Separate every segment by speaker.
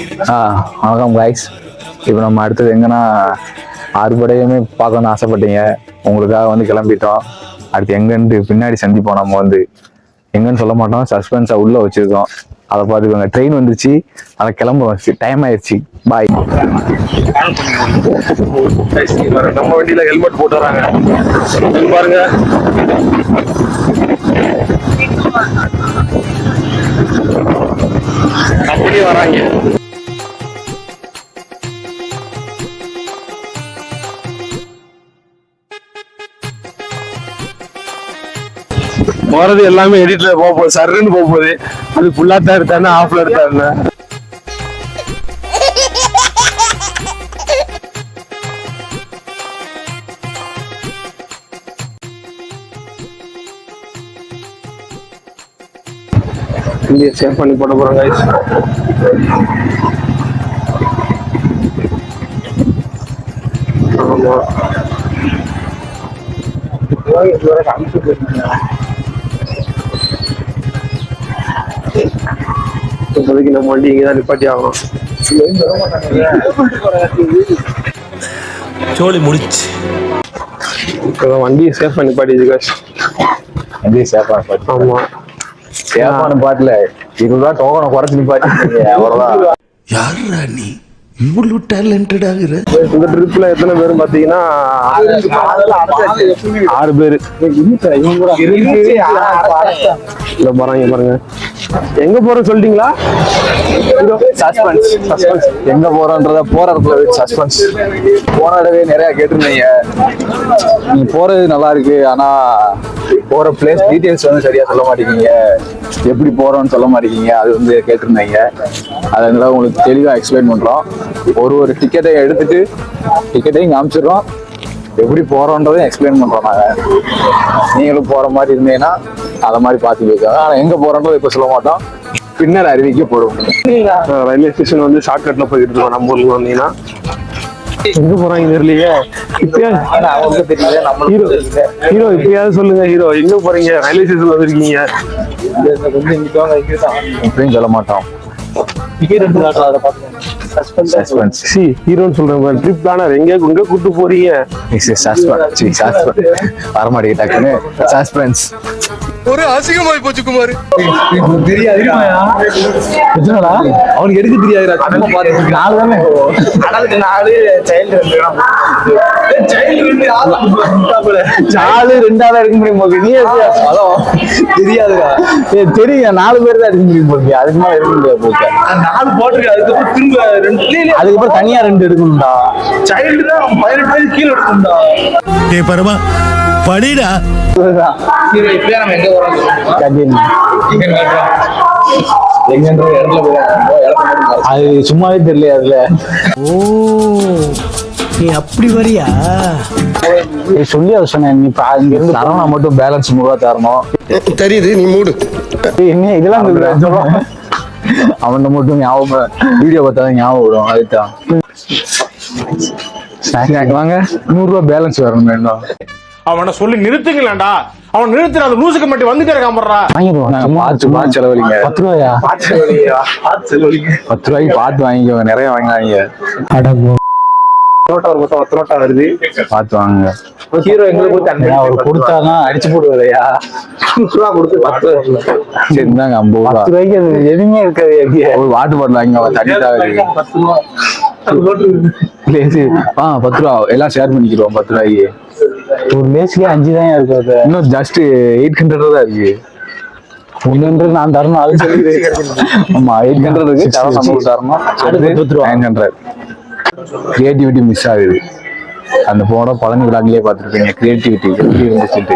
Speaker 1: வணக்கம் கைஸ். இப்போ நம்ம அடுத்தது எங்கன்னா 6 படையுமே பார்க்கணும்னு ஆசைப்பட்டீங்க. உங்களுக்காக வந்து கிளம்பிட்டோம். அடுத்து எங்கன்னு பின்னாடி சந்திப்போம். நம்ம வந்து எங்கன்னு சொல்ல மாட்டோம், சஸ்பென்ஸா உள்ள வச்சிருக்கோம். அதை பார்த்துக்கோங்க. ட்ரெயின் வந்துச்சு, அதை கிளம்ப டைம் ஆயிடுச்சு. பாய்.
Speaker 2: நம்ம வண்டியில ஹெல்மெட் போட்டு வராங்க பாருங்க. அப்படி வராங்க. போறது எல்லாமே எடிட்ல போக போகுது, சர்ன்னு போக போகுது. அது ஃபுல்லா தான் எடுத்தாருன்னா ஆஃப்ல எடுத்தாருன்னா இங்கே சேவ் பண்ணி போட போறோம் guys. இப்போதைக்கு நம்ம வண்டி இங்கதான் நிப்பாட்டி ஆகணும்.
Speaker 3: சோழி முடிச்சு
Speaker 2: வண்டியை சேஃப் பண்ணி நிப்பாட்டிச்சு guys.
Speaker 1: வண்டியை சேஃபா நிப்பாட்டி. ஆமா, சேஃபானு பாட்டுல 20 ரூபா டோக்கனை குறைச்சு நிப்பாட்டி. அவ்வளவுதான்.
Speaker 3: யாருடா நீ இவ்வளவு டேலண்டட் ஆகுற?
Speaker 2: இந்த ட்ரிப்ல எத்தனை பேரும் பாத்தீங்கன்னா 6 பேரு போறாங்க பாருங்க. எங்க போறோம் சொல்லிட்டீங்களா?
Speaker 1: சஸ்பென்ஸ் எங்க போறோன்றத போற இடத்துல சஸ்பென்ஸ். போன இடவே நிறைய கேட்டிருந்தீங்க. நீங்க போறது நல்லா இருக்கு, ஆனா போற பிளேஸ் டீடைல்ஸ் வந்து சரியா சொல்ல மாட்டேங்க, எப்படி போறோம்னு சொல்ல மாட்டேங்க. அது வந்து கேட்டிருந்தீங்க. அதனால உங்களுக்கு தெளிவா எக்ஸ்பிளைன் பண்றோம். ஒரு டிக்கெட்டை எடுத்துட்டு டிக்கெட்டையும் காமிச்சிடுறோம், எப்படி போறோன்றதையும் எக்ஸ்பிளைன் பண்றோம். நாங்க நீங்களும் போற மாதிரி இருந்தீங்கன்னா அதை மாதிரி பார்த்து போயிருக்காங்க. ஆனா எங்க போறோன்றதை இப்ப சொல்ல மாட்டோம், பின்னர் அறிவிக்க போடுவோம்.
Speaker 2: ரயில்வே ஸ்டேஷன் வந்து ஷார்ட்கட்ல போயிட்டு இருக்கோம். நம்ம ஊருக்கு வந்தீங்கன்னா எங்க போறாங்க தெரியலையே.
Speaker 1: அவங்களுக்கு தெரியல,
Speaker 2: ஹீரோ இப்பயாவது சொல்லுங்க. ஹீரோ எங்க போறீங்க? ரயில்வே ஸ்டேஷன் வந்திருக்கீங்க.
Speaker 1: இப்பயும் சொல்ல மாட்டோம்.
Speaker 2: ஹீரோன்னு சொல்றேன். ட்ரிப் பிளானர் எங்க கூட்டு போறீங்க?
Speaker 1: வரமாட்டேங்க டக்குன்னு. சஸ்பென்ஸ்
Speaker 3: ஒரு அசிங்கமாய் போச்சு குமார்.
Speaker 1: அவனுக்கு எடுக்க தெரியாது. சாலு 2ஆவது எடுக்க முடியும். நீ தெரியாதுடா. தெரியுங்க, 4 பேர் தான் எடுக்க முடியும் போக்கு. அதுக்கு மேல எடுக்க முடியாது போக்கு. 4 போட்டுருக்கு. அதுக்கப்புறம் திரும்ப அதுக்கப்புறம் தனியா 2 எடுக்கணும்டா. சைல்டு தான் 18 வயசு கீழே எடுக்கணும்டா.
Speaker 3: ஏ பரமா படிடா.
Speaker 1: அது சும்மாவே தெரியல. அதுல
Speaker 3: நீ அப்படி வரியா?
Speaker 1: சொல்லி அதை சொன்னேன். நீ இங்க இருந்து சரவணா மட்டும் பேலன்ஸ் 100 ரூபா தரணும்.
Speaker 3: தெரியுது, நீ மூடு.
Speaker 1: என்ன இதெல்லாம் அவன் மட்டும் ஞாபகம், வீடியோ பார்த்தாதான் ஞாபகம் வரும். அதுதான் வாங்க 100 ரூபா பேலன்ஸ் வரணும். வேணும்
Speaker 2: அவனை சொல்லி நிறுத்துங்களேன்டா. அவன் நிறுத்துற அந்த லூசுக்கு மட்டும் வந்துட்டே இருக்காம
Speaker 1: பார்த்து செலவழிங்க. 10 ரூபாயா? 10 ரூபாய்க்கு பார்த்து வாங்கிக்கோங்க. நிறைய வாங்கினாங்க.
Speaker 2: வருது,
Speaker 1: பார்த்து வாங்க.
Speaker 2: ஹீரோ எங்களுக்கு
Speaker 1: அவர் கொடுத்தாதான் அடிச்சு போடுவதையா?
Speaker 2: 10 ரூபா கொடுத்து 10 ரூபா.
Speaker 1: சரி இந்தாங்க 50 ரூபா. 10 ரூபாய்க்கு அது எதுவுமே இருக்காது. ஒரு வாட்டர் பாட்டில் வாங்க. தண்ணி தான் 10 ரூபா. எல்லாம் ஷேர் பண்ணிக்கிறோம். 10 ரூபாய்க்கு ஒரு லேஸ்க்கே 5 தான் இருக்கு. இன்னும் ஜஸ்ட் 800 தான் இருக்கு. 100 நான் தரணும். அது சொல்லி ஆமா 800 இருக்கு. நமக்கு தரணும். 900. கிரியேட்டிவிட்டி மிஸ் ஆகுது. அந்த போன பழனி விழாங்களே பார்த்துருப்பீங்க. கிரியேட்டிவிட்டி எப்படி இருந்துச்சுட்டு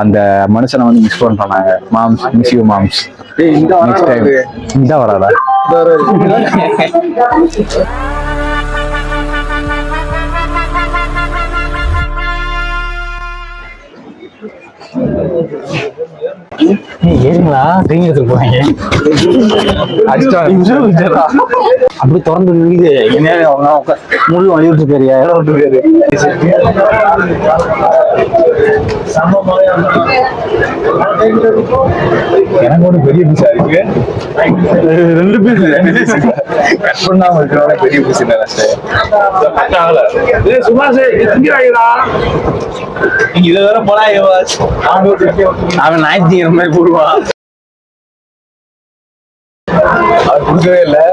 Speaker 1: அந்த மனுஷனை வந்து மிஸ் பண்றோம் நாங்க. Moms, miss you moms. Next time இந்த வராதா? ஏறிங்களா? ட்ரெயின் எடுத்துட்டு போவாங்க.
Speaker 4: அப்படி திறந்து இருக்குது என்ன முள் வழி விட்டு போறியா இடம் விட்டு போயிரு.
Speaker 1: எனக்கு ஒரு பெரிய பீஸா இருக்கு. 2 பீஸ் கட் பண்ணாம இருக்கிறவங்க பெரிய பீஸ் இல்லை.
Speaker 2: சுபாஷ்
Speaker 1: நீங்க இதை வேற போனா
Speaker 4: அவன் ஞாயிற்றுக்கிழமை மாதிரி போடுவான்.
Speaker 1: அவர் கொடுக்கவே இல்லை.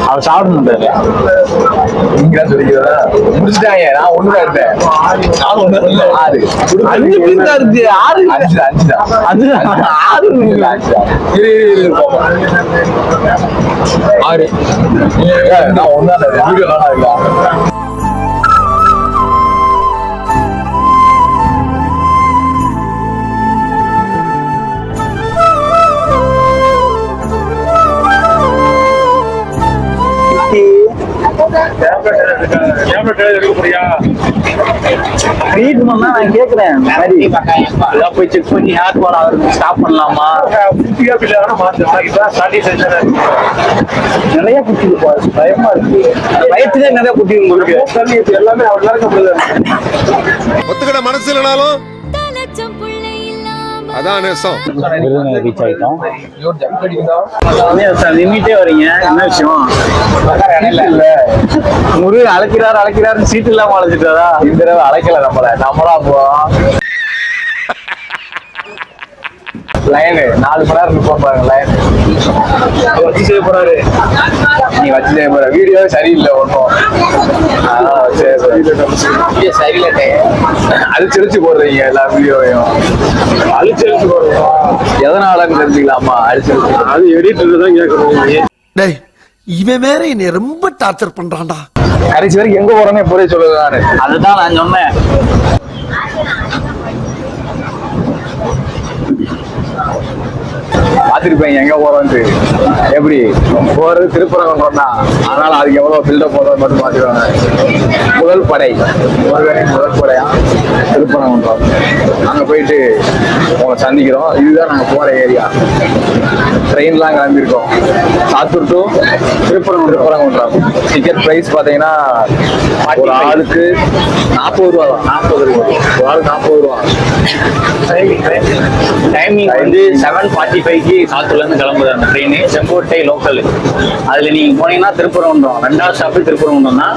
Speaker 4: அவன் சாப்பிட மாட்டாரு.
Speaker 1: நீங்க தான் சொல்லிக்கிறதா முடிச்சுட்டாங்க. நான் ஒண்ணுதான் இருந்தேன். 6
Speaker 4: 5 பீஸ் தான் இருக்கு. 6
Speaker 1: 5 தான்.
Speaker 4: அது 6
Speaker 1: இல்ல, 5 தான். இரு 6 நான் ஒண்ணா வீடியோ இல்ல.
Speaker 4: ட்ரீட்மெண்ட் தான் நான் கேட்கிறேன். போய் செக் பண்ணி ஹேர் ஃபால் ஆகுறது ஸ்டாப் பண்ணலாமா? நிறைய குட்டி பயமா இருக்கு. வயிற்றுல நிறைய குட்டி உங்களுக்கு
Speaker 2: எல்லாமே
Speaker 5: ஒத்துக்கிட மனசு இல்லைனாலும் அதான் நேசம்.
Speaker 4: ரீச் ஆயிட்டோம். லிமிட்டே வரீங்க, என்ன விஷயம்?
Speaker 1: இல்ல
Speaker 4: முருகு அழைக்கிறாரு சீட்டு இல்லாம அழைச்சிட்டாரா?
Speaker 1: இந்த தடவை அழைக்கல நம்மளா போவோம். லைனு 4 மணி நேரம் நிற்போம் பாருங்க. லைன்
Speaker 2: வச்சு செய்ய போறாரு.
Speaker 1: நீ வச்சு செய்ய போற வீடியோ சரியில்லை ஒன்றும். சரியில்லை. அழிச்சடிச்சு போடுறீங்க எல்லா வீடியோவையும்.
Speaker 2: அழிச்சழிச்சு போறோம்.
Speaker 1: எதனாலன்னு தெரிஞ்சுக்கலாமா? அழிச்சடிச்சு
Speaker 2: அது எடிட்டர் தான் கேட்கணும்.
Speaker 3: டேய் இவன் வேற என்னை ரொம்ப டார்ச்சர் பண்றான்டா.
Speaker 1: கடைசி வரைக்கும் எங்க போறோன்னு எப்போதே சொல்லுது நானு.
Speaker 4: அதுதான் நான் சொன்னேன்.
Speaker 1: பார்த்துருப்பேன் எங்க போறோம்னு. எப்படி போறது திருப்பரங்குன்றம்னா, அதனால அதுக்கு எவ்வளவு பில்டப் போறது மட்டும் பார்த்துருவாங்க. முதல் படை முருகனின் முதல் படையா திருப்பரங்குன்றம். நாங்க போயிட்டு உங்களை சந்திக்கிறோம். இதுதான் நாங்க போற ஏரியா. ட்ரெயின்லாம் கிளம்பியிருக்கோம். Sattur to Thiruparankundram. Ticket price பாத்தீங்கன்னா ஒரு ஆளுக்கு 40 ரூபா தான். 40 ரூபா ஒரு ஆளுக்கு 40 ரூபா.
Speaker 4: டைமிங் வந்து 7:45க்கு சாத்தூர்ல இருந்து கிளம்புது அந்த ட்ரெயின். செங்கோட்டை லோக்கல். அதுல நீங்க போனீங்கன்னா திருப்பரங்குன்றம் 2வது ஸ்டாப் திருப்பரங்குன்றம் தான்.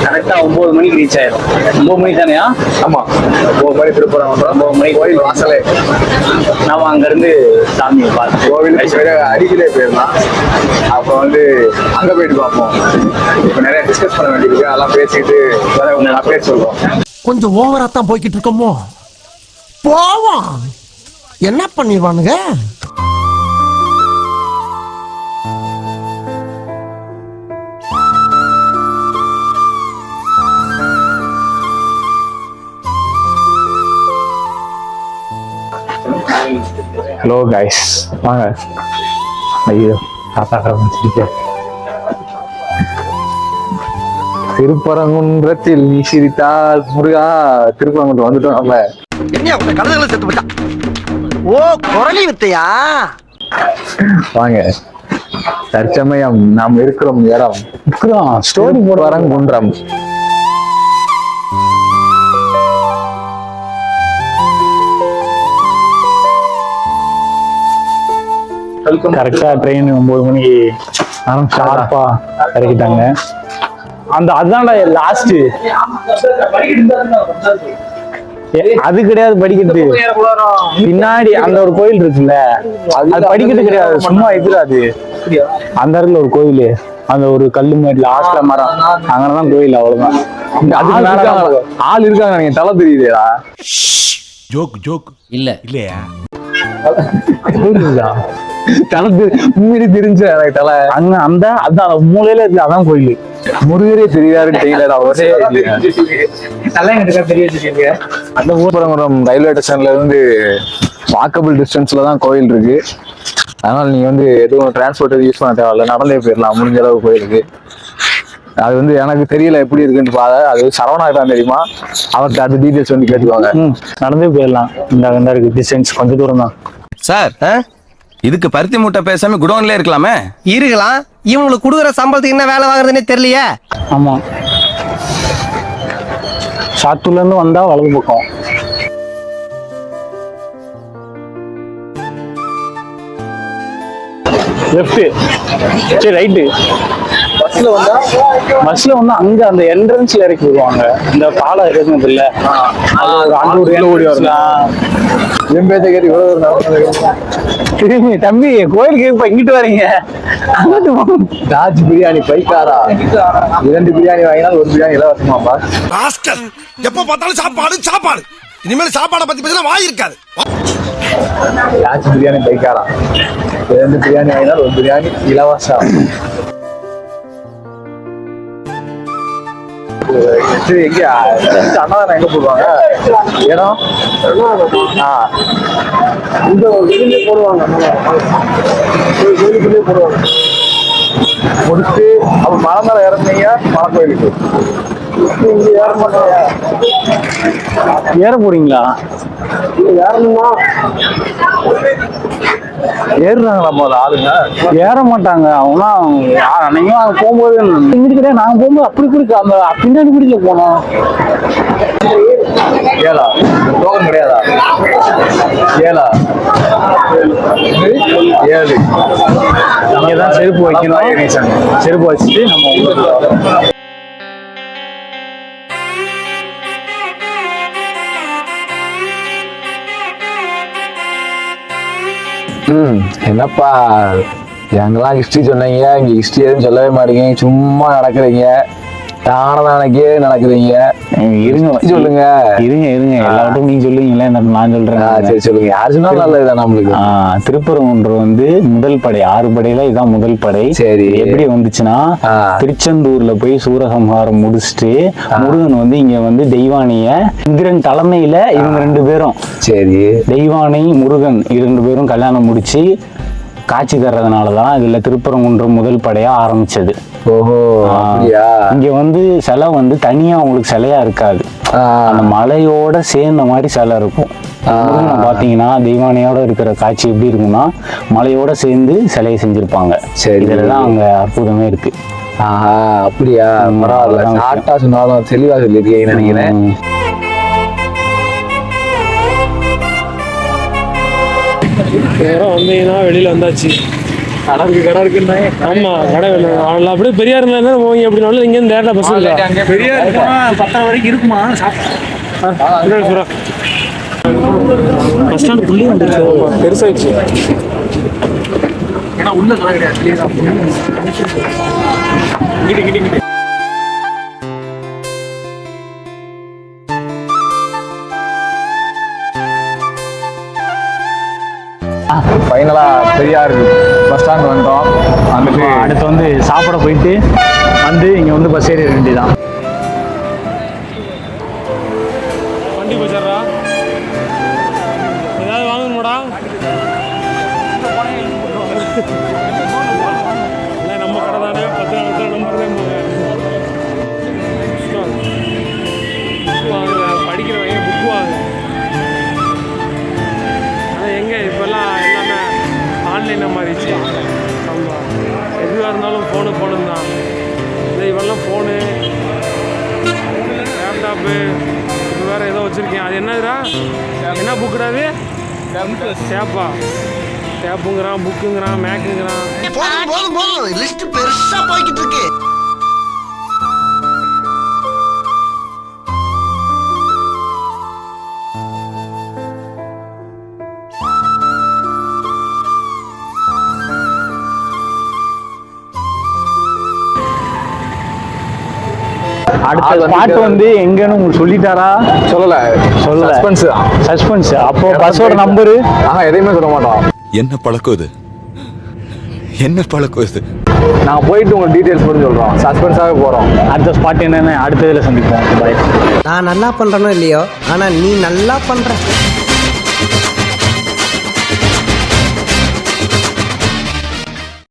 Speaker 4: கரெக்டா 9 மணிக்கு ரீச் ஆயிடும். 9 மணி தானேயா?
Speaker 1: ஆமா 9 மணி திருப்பரங்குன்றம்.
Speaker 4: 9 மணிக்கு
Speaker 1: கோயில் வாசலே.
Speaker 4: நாம அங்க இருந்து சாமியை பார்த்து
Speaker 1: கோவில் அடிக்கலே போயிடலாம். அப்ப வந்து அங்க போயிட்டு பார்ப்போம். இப்ப நிறைய டிஸ்கஸ் பண்ண வேண்டியிருக்கு. அதெல்லாம் பேசிட்டு அப்டேட் சொல்லுவோம்.
Speaker 3: கொஞ்சம் ஓவரா தான் போய்கிட்டு இருக்கோமோ. போவோம். என்ன பண்ணிடுவானுங்க?
Speaker 1: ஹலோ கைஸ், வாங்க. ஐயோ தாத்தா ஆரம்பிச்சிருக்க. திருப்பரங்குன்றத்தில் நீ சிரித்தால் முருகா. திருப்பரங்குன்றம் வந்துட்டோம் நம்ம.
Speaker 3: என்ன உங்க கழுதைகளை செத்து போச்சா? ஓ குரலி வித்தையா?
Speaker 1: வாங்க. தற்சமயம் நாம் இருக்கிறோம் இடம்
Speaker 4: ஸ்டோரி
Speaker 1: திருப்பரங்குன்றம்.
Speaker 4: கரெக்டா ட்ரெயின் 9 மணிக்கு ஷார்ப்பா இறக்கிட்டாங்க. அதுதான்டா லாஸ்ட். அது கிடையாது படிக்கிறது. பின்னாடி அந்த ஒரு கோயில் இருக்குல்ல, அது படிக்கிறது கிடையாது. சும்மா எதிராது அந்த இடத்துல ஒரு கோயில். அந்த ஒரு கல்லு மாதிரி லாஸ்ட்ல மரம், அங்கதான் கோயில். அவ்வளவுதான்.
Speaker 1: ஆள் இருக்காங்க. நீங்க தலை தெரியுதா?
Speaker 3: ஜோக் ஜோக் இல்ல இல்லையா?
Speaker 1: தனக்கு உண்மையிலே தெரிஞ்ச எனக்கு தலை
Speaker 4: அங்க அந்த அதான் மூலையில இருக்கு. அதான் கோயில்.
Speaker 1: முருகரே தெரியாருன்னு தெரியல. ஒரே
Speaker 4: தெரிய
Speaker 1: அந்த திருப்பரங்குன்றம் ரயில்வே ஸ்டேஷன்ல இருந்து வாக்கபிள் டிஸ்டன்ஸ்ல தான் கோயில் இருக்கு. அதனால நீங்க வந்து எதுவும் டிரான்ஸ்போர்ட் யூஸ் பண்ண தேவையில்ல. நடந்தே போயிடலாம் முடிஞ்ச அளவு கோயிலுக்கு. அது வந்து எனக்கு தெரியல எப்படி இருக்குன்னு பாத. அது சரவணா தான் தெரியுமா, அவர்கிட்ட அது டீடைல்ஸ் வந்து கேட்டுக்குவாங்க.
Speaker 4: நடந்தே போயிடலாம். இந்த இருக்கு டிஸ்டன்ஸ் கொஞ்சம் தூரம் தான்
Speaker 6: சார்.
Speaker 5: இதுக்கு பருத்தி மூட்டை பேசாம குடோன்ல இருக்கலாமே.
Speaker 6: இருக்கலாம். இவங்களுக்கு கொடுக்குற சம்பளத்துக்கு என்ன வேலை வாங்குறதுன்னே தெரியலையே.
Speaker 4: ஆமா, சாத்தூர்ல இருந்து வந்தா வலது பக்கம். லெஃப்ட், சரி ரைட்டு. பஸ்ல வந்தா அங்க அந்த என்ட்ரன்ஸ்ல இறக்கி விடுவாங்க. இந்த பாலம் இருக்குது இல்ல, ஓடி வரலாம். திரும்பி தம்பி கோயிலுக்கு இப்ப இங்கிட்டு வரீங்க,
Speaker 1: ராஜ் பிரியாணி பைக்காரா 2 பிரியாணி வாங்கினா 1 பிரியாணி இலவசமாப்பா.
Speaker 7: எப்ப பார்த்தாலும் சாப்பாடு சாப்பாடு. இனிமேல் சாப்பாடை பத்தி பேசினா வாய் இருக்காது.
Speaker 1: ராஜ் பிரியாணி பைக்காரா 2 பிரியாணி வாங்கினா 1 பிரியாணி இலவசம். சரி, எங்க அன்னதானம் எங்க போடுவாங்க இடம்? இந்த வெளியிலே போடுவாங்க, கோயிலுக்குள்ளே போடுவாங்க. முடிச்சு அப்ப மலை மேல இறந்தீங்க, மலை கோயிலுக்கு இங்க ஏற மாட்டாங்க.
Speaker 4: ஏற போறீங்களா?
Speaker 1: ஏறணுமா? ஏறுறாங்களா போல ஆளுங்க?
Speaker 4: ஏற மாட்டாங்க அவங்க. அன்னைக்கும் அவங்க போகும்போது இங்கிட்டு கிடையாது, நாங்க போகும்போது அப்படி குடிக்க அந்த பின்னாடி குடிக்க போனோம்.
Speaker 1: ஏலா டோக்கன் கிடையாதா? ஏலா 7
Speaker 4: இங்கதான் செருப்பு வைக்கணும். செருப்பு வச்சுட்டு நம்ம
Speaker 1: என்னப்பா எங்கெல்லாம் ஹிஸ்ட்ரி சொன்னீங்க, இங்க ஹிஸ்ட்ரி எதுவும் சொல்லவே மாட்டீங்க, சும்மா நடக்கிறீங்க, தானதானக்கே நடக்கிறீங்க.
Speaker 4: இருங்க
Speaker 1: சொல்லுங்க.
Speaker 4: இருங்க எல்லாத்தையும் நீங்க சொல்லுவீங்களா, நான் சொல்றேன்.
Speaker 1: சரி சொல்லுங்க. யாரு சொன்னாலும் நல்லதுதான் நம்மளுக்கு.
Speaker 4: திருப்பரங்குன்றம் வந்து முதல் படை, 6 படையில இதான் முதல் படை.
Speaker 1: சரி,
Speaker 4: எப்படி வந்துச்சுன்னா திருச்செந்தூர்ல போய் சூரசம்ஹாரம் முடிச்சுட்டு முருகன் வந்து இங்க வந்து தெய்வானைய இந்திரன் தலைமையில இவங்க 2 பேரும், சரி தெய்வானை முருகன் 2 பேரும் கல்யாணம் முடிச்சு காட்சி தர்றதுனாலதான் இதுல திருப்பரங்குன்றம் முதல் படையா ஆரம்பிச்சது.
Speaker 1: ஓஹோ,
Speaker 4: இங்க வந்து சிலை வந்து தனியா உங்களுக்கு சிலையா இருக்காது, அந்த மலையோட சேர்ந்த மாதிரி சிலை இருக்கும். பாத்தீங்கன்னா தெய்வானையோட இருக்கிற காட்சி எப்படி இருக்குன்னா மலையோட சேர்ந்து சிலையை செஞ்சிருப்பாங்க. சரி, இதுலதான் அங்க அற்புதமே இருக்கு.
Speaker 1: அப்படியா? பரவாயில்ல, ஷார்ட்டா சொன்னாலும் தெளிவா சொல்லியிருக்கீங்கன்னு நினைக்கிறேன்.
Speaker 2: வந்தீங்கன்னா வெளியில வந்தாச்சு.
Speaker 1: கடை இருக்குன்னா
Speaker 2: ஆமா, கடை வேணும். அப்படியே பெரியார் போவீங்க அப்படின்னாலும் இங்க இருந்து டேரக்டா பஸ் இல்ல.
Speaker 4: பெரியார் 10 வரைக்கும் இருக்குமா?
Speaker 2: பஸ் ஸ்டாண்ட் புள்ளி வந்துருச்சு, பெருசாயிடுச்சு.
Speaker 1: ஏன்னா உள்ள கடை கிடையாது. ஃபைனலா பெரியார் பஸ் ஸ்டாண்ட் வந்துட்டோம். வந்துட்டு
Speaker 4: அடுத்து வந்து சாப்பிட போயிட்டு வந்து இங்க வந்து பஸ் ஏறிட வேண்டியதான்.
Speaker 2: வண்டி போச்சாரா? ஏதாவது வாங்கணுமாடா? இல்லை நம்ம கடை தானே, 10 நாள் நம்பர் தான் வாங்க. படிக்கிறவங்க புக் வாங்க. ஆனால் எங்கே இப்போல்லாம் எல்லாமே ஆன்லைனில் மாறிடுச்சு. ஆமாம், எதுவாக இருந்தாலும் ஃபோனு தான். இல்லை இவெல்லாம் ஃபோனு, லேப்டாப்பு, இப்போ வேறு ஏதோ வச்சுருக்கேன். அது என்னதுடா? என்ன புக்குடா அது? டேப்பா? டேப்புங்கிறான், புக்குங்கிறான், மேக்குங்கிறான்.
Speaker 7: போதும் லிஸ்ட் பெருசா போய்கிட்டு இருக்கு.
Speaker 4: அடுத்த பாட்டு வந்து எங்கன்னு உங்களுக்கு சொல்லிட்டாரா?
Speaker 1: சொல்லல. சஸ்பென்ஸ் தான்.
Speaker 4: சஸ்பென்ஸ். அப்போ பஸ்ஸோட நம்பரு
Speaker 1: எதையுமே சொல்ல மாட்டோம்.
Speaker 3: என்ன பழக்கம் இது? என்ன பழக்கம் இது?
Speaker 1: நாங்க போயிட்டு உங்களுக்கு டீடைல்ஸ் மட்டும் சொல்றோம். சஸ்பென்ஸாவே போறோம்.
Speaker 4: அடுத்த ஸ்பாட் என்னன்னு அடுத்த இதுல சந்திப்போம். பாய்.
Speaker 6: நான் நல்லா பண்றேனோ இல்லையோ, ஆனா நீ நல்லா பண்ற.